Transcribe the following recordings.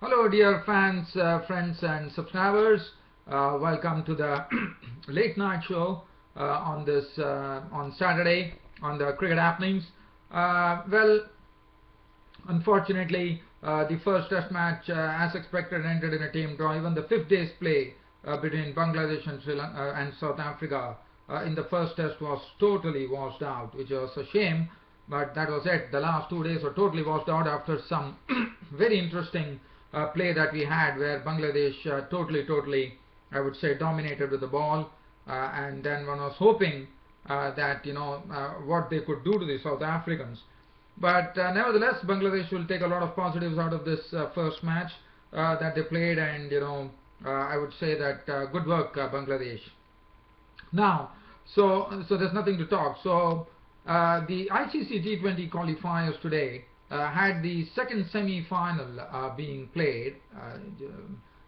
Hello dear fans, friends and subscribers. Welcome to the late night show on Saturday on the cricket happenings. Unfortunately, the first test match as expected ended in a team draw. Even the fifth day's play between Bangladesh and and South Africa in the first test was totally washed out, which was a shame, but that was it. The last 2 days were totally washed out after some very interesting play that we had, where Bangladesh totally, I would say, dominated with the ball, and then one was hoping that what they could do to the South Africans. But nevertheless, Bangladesh will take a lot of positives out of this first match that they played, and I would say that good work, Bangladesh. Now, so there's nothing to talk. So the ICC T20 qualifiers today had the second semi-final being played.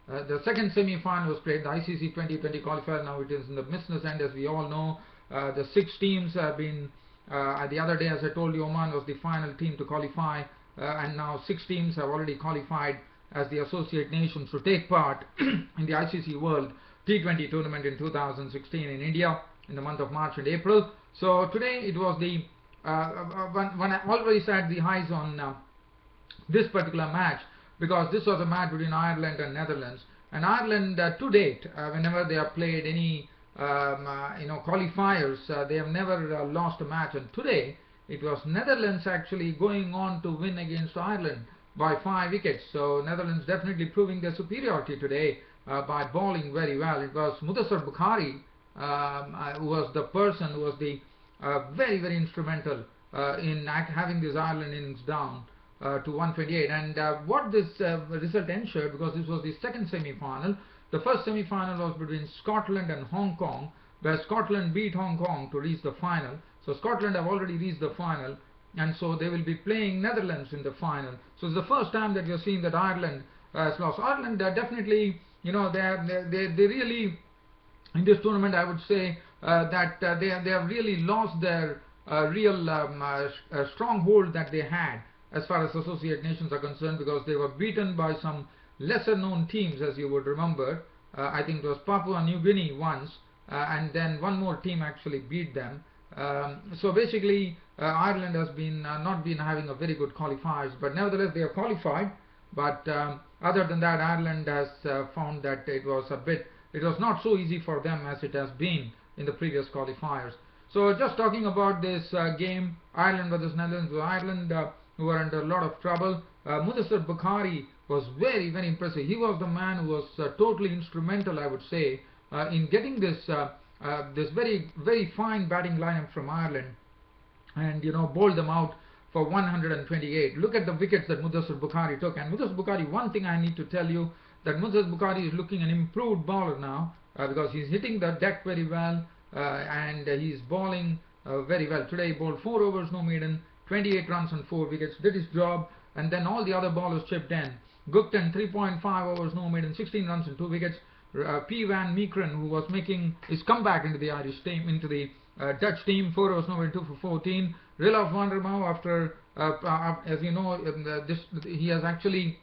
The second semi-final was played. The ICC 2020 qualifier, now it is in the business end, as we all know. The 6 teams have been. The other day, as I told you, Oman was the final team to qualify, and now 6 teams have already qualified as the associate nations to take part in the ICC World T20 tournament in 2016 in India in the month of March and April. So today it was the when I always had the highs on this particular match, because this was a match between Ireland and Netherlands, and Ireland to date, whenever they have played any qualifiers, they have never lost a match, and today it was Netherlands actually going on to win against Ireland by 5 wickets. So Netherlands definitely proving their superiority today by bowling very well. It was Mudassar Bukhari who was the person who was the very instrumental in having this Ireland innings down to 128, and what this result ensured, because this was the second semi-final. The first semi-final was between Scotland and Hong Kong, where Scotland beat Hong Kong to reach the final. So Scotland have already reached the final, and so they will be playing Netherlands in the final. So it's the first time that we are seeing that Ireland has lost. Ireland they really, in this tournament, I would say that they have really lost their real stronghold that they had as far as associate nations are concerned, because they were beaten by some lesser known teams, as you would remember. I think it was Papua New Guinea once, and then one more team actually beat them. So basically Ireland has been not been having a very good qualifiers, but nevertheless they have qualified. But other than that, Ireland has found that it was not so easy for them as it has been in the previous qualifiers. So just talking about this game, Ireland versus Netherlands. Ireland who were under a lot of trouble. Mudassar Bukhari was very impressive. He was the man who was totally instrumental, I would say, in getting this very fine batting lineup from Ireland, and bowled them out for 128. Look at the wickets that Mudassar Bukhari took. And Mudassar Bukhari, one thing I need to tell you, that Mudassar Bukhari is looking an improved bowler now, because he's hitting the deck very well, and he's bowling very well. Today he bowled 4 overs, no maiden, 28 runs and 4 wickets, did his job, and then all the other bowlers chipped in. Gupton, 3.5 overs, no maiden, 16 runs and 2 wickets. P. Van Meekeren, who was making his comeback into the Irish team, into the Dutch team, 4 overs, no maiden, 2 for 14. Rilov van der Mau, after as you know, he has actually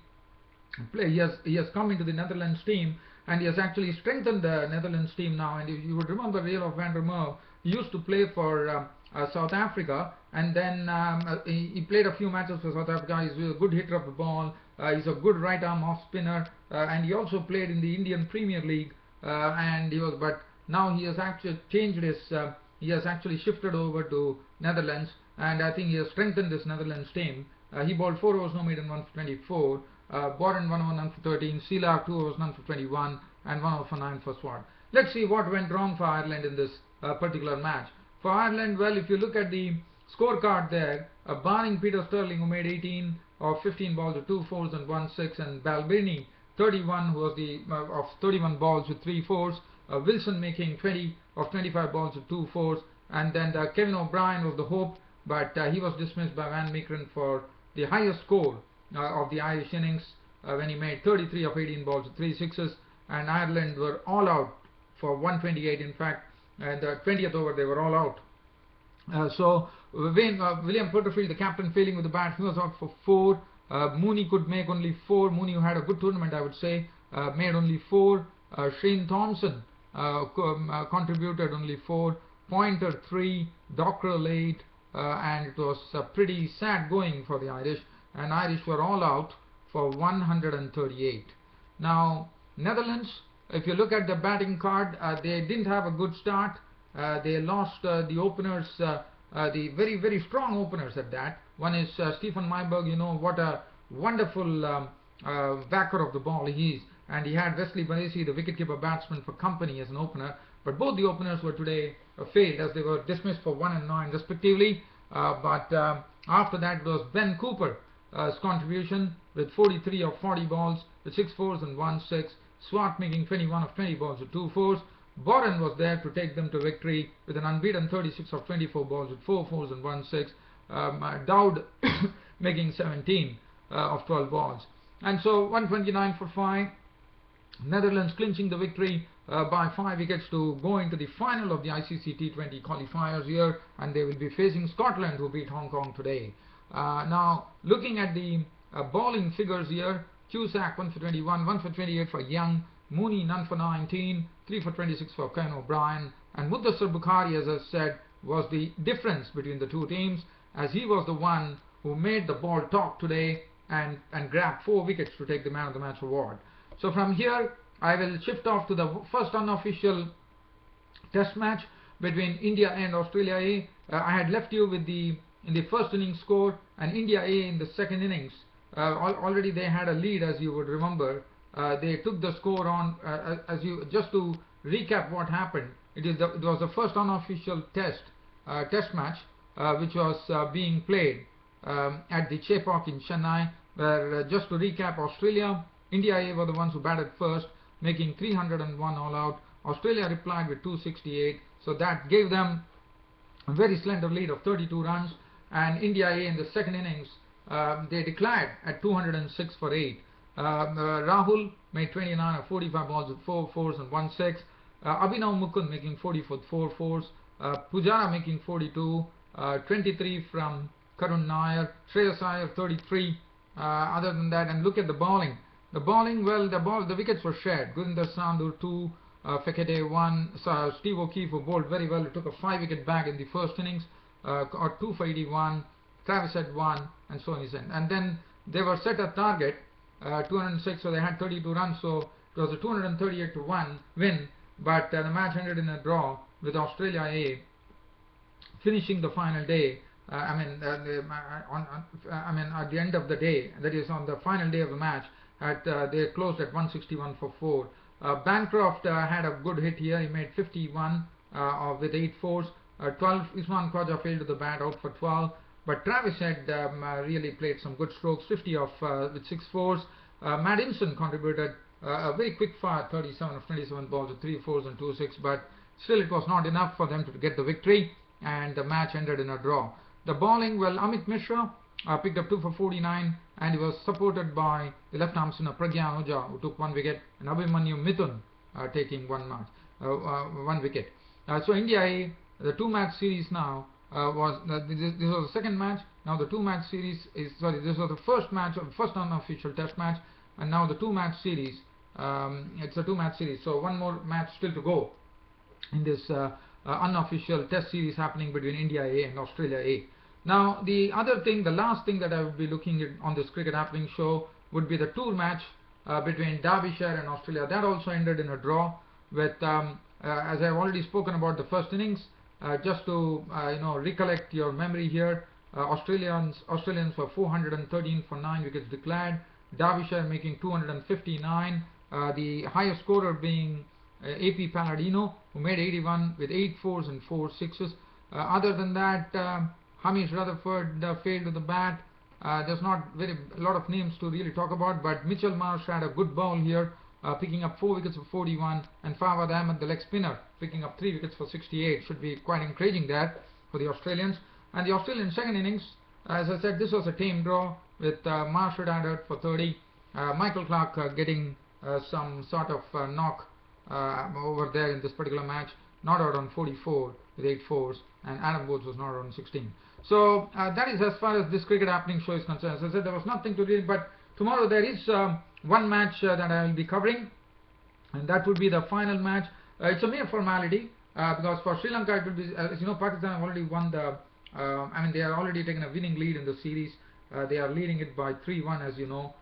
he has come into the Netherlands team, and he has actually strengthened the Netherlands team now. And you would remember Rilov van der Mau, he used to play for South Africa, and then he played a few matches for South Africa. He's a good hitter of the ball. He's a good right arm off spinner, and he also played in the Indian Premier League. But now he has actually changed his. He has actually shifted over to Netherlands, and I think he has strengthened this Netherlands team. He bowled 4 overs, no maiden, 1 for 24. Boren 1 over, none for 13. Sila 2 overs, none for 21, and 1 over for 9 for Swart. Let's see what went wrong for Ireland in this particular match. For Ireland, well, if you look at the scorecard there, barring Peter Sterling, who made 18 of 15 balls with 2 fours and 1 6, and Balbini 31, who was the of 31 balls with 3 fours. Wilson making 20 of 25 balls with 2 fours, and then Kevin O'Brien was the hope, but he was dismissed by Van Meekeren for the highest score of the Irish innings when he made 33 of 18 balls with 3 sixes, and Ireland were all out for 128. In fact, and the 20th over they were all out. William Porterfield, the captain, failing with the bat, he was out for 4. Mooney could make only 4. Mooney, who had a good tournament, I would say, made only 4. Shane Thompson contributed only 4. Pointer 3. Dockrell 8. And it was pretty sad going for the Irish, and Irish were all out for 138. Now Netherlands, if you look at the batting card, they didn't have a good start. They lost the openers, the very strong openers at that. One is Stefan Myburgh. You know what a wonderful backer of the ball he is, and he had Wesley Baresi, the wicketkeeper batsman, for company as an opener. But both the openers were today failed, as they were dismissed for 1 and 9 respectively. But after that was Ben Cooper's contribution with 43 of 40 balls with 6 fours and 1 6. Swart making 21 of 20 balls with 2 fours. Boren was there to take them to victory with an unbeaten 36 of 24 balls with 4 fours and 1 6. Dowd making 17 of 12 balls. And so 129 for 5. Netherlands clinching the victory by 5 wickets to go into the final of the ICC T20 qualifiers here, and they will be facing Scotland, who beat Hong Kong today. Now looking at the bowling figures here, Cusack 1 for 21, 1 for 28 for Young, Mooney none for 19, 3 for 26 for Ken O'Brien, and Mudassar Bukhari, as I said, was the difference between the two teams, as he was the one who made the ball talk today and grabbed 4 wickets to take the man of the match award. So from here I will shift off to the first unofficial test match between India and Australia A. I had left you with in the first innings score, and India A in the second innings. Already they had a lead, as you would remember. They took the score on, just to recap what happened. It was the first unofficial test match which was being played at the Chepauk in Chennai, where just to recap, India A were the ones who batted first, making 301 all out. Australia replied with 268, so that gave them a very slender lead of 32 runs. And India A in the second innings, they declared at 206 for 8. Rahul made 29 of 45 balls with 4 fours and 1 6. Abhinav Mukund making 40 for 4 fours. Pujara making 42. 23 from Karun Nair. Shreyas Iyer 33. Other than that, and look at the bowling. The bowling, well, the wickets were shared. Gurinder Sandhu 2, Fekete 1, so Steve O'Keefe, who bowled very well, he took a 5-wicket bag in the first innings, or 2 for 81, Travis had 1, and so on his end. And then they were set a target, 206, so they had 32 runs, so it was a 238 to 1 win, but the match ended in a draw with Australia A finishing the final day. At the end of the day, that is on the final day of the match, they closed at 161 for 4. Bancroft had a good hit here. He made 51 with 8 fours. 12. Usman Khawaja failed to the bat, out for 12. But Travis had really played some good strokes. 50 with 6 fours. Matt Imson contributed a very quick fire, 37 of 27 balls with 3 fours and 2 6. But still, it was not enough for them to get the victory, and the match ended in a draw. The bowling, well, Amit Mishra picked up 2 for 49, and he was supported by the left-arm spinner Pragyan Ojha, who took 1 wicket, and Abhimanyu Mithun taking 1 wicket. So India A, the 2-match series now this was the second match. Now the 2-match series this was the first match of the first unofficial test match, and now the 2-match series. It's a 2-match series, so 1 more match still to go in this unofficial test series happening between India A and Australia A. Now the last thing that I would be looking at on this Cricket Happening show would be the tour match between Derbyshire and Australia. That also ended in a draw with, as I've already spoken about the first innings, just to recollect your memory here, Australians were 413 for 9 wickets declared, Derbyshire making 259, the highest scorer being AP Palladino, who made 81 with 8 fours and 4 sixes. Other than that, Hamish Rutherford failed to the bat. There's not a lot of names to really talk about, but Mitchell Marsh had a good bowl here, picking up 4 wickets for 41, and Fawad Ahmed, the leg spinner, picking up 3 wickets for 68. Should be quite encouraging there for the Australians. And the Australian second innings, as I said, this was a tame draw with Marsh had for 30, Michael Clarke getting some sort of knock over there in this particular match, not out on 44 with 8 fours, and Adam Woods was not out on 16. So that is as far as this cricket happening show is concerned. As I said, there was nothing to read, but tomorrow there is one match that I will be covering, and that would be the final match. It's a mere formality because for Sri Lanka it will be, as you know, Pakistan have already won the, I mean, they are already taken a winning lead in the series. They are leading it by 3-1, as you know.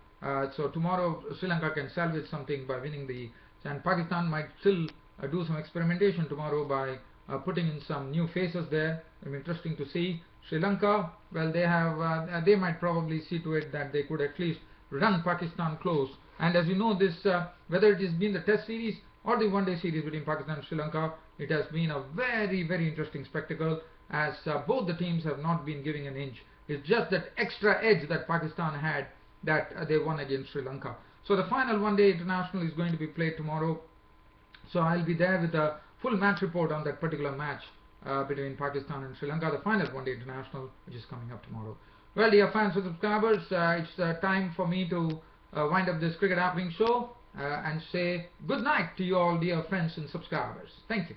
So tomorrow Sri Lanka can salvage something by winning the, and Pakistan might still do some experimentation tomorrow by putting in some new faces there. It'll be interesting to see. Sri Lanka, well, they have, they might probably see to it that they could at least run Pakistan close. And as you know, this whether it has been the Test series or the one-day series between Pakistan and Sri Lanka, it has been a very, very interesting spectacle, as both the teams have not been giving an inch. It's just that extra edge that Pakistan had that they won against Sri Lanka. So the final one-day international is going to be played tomorrow. So I'll be there with a full match report on that particular match between Pakistan and Sri Lanka, the final one-day international, which is coming up tomorrow. Well, dear fans and subscribers, it's time for me to wind up this cricket happening show and say good night to you all, dear friends and subscribers. Thank you.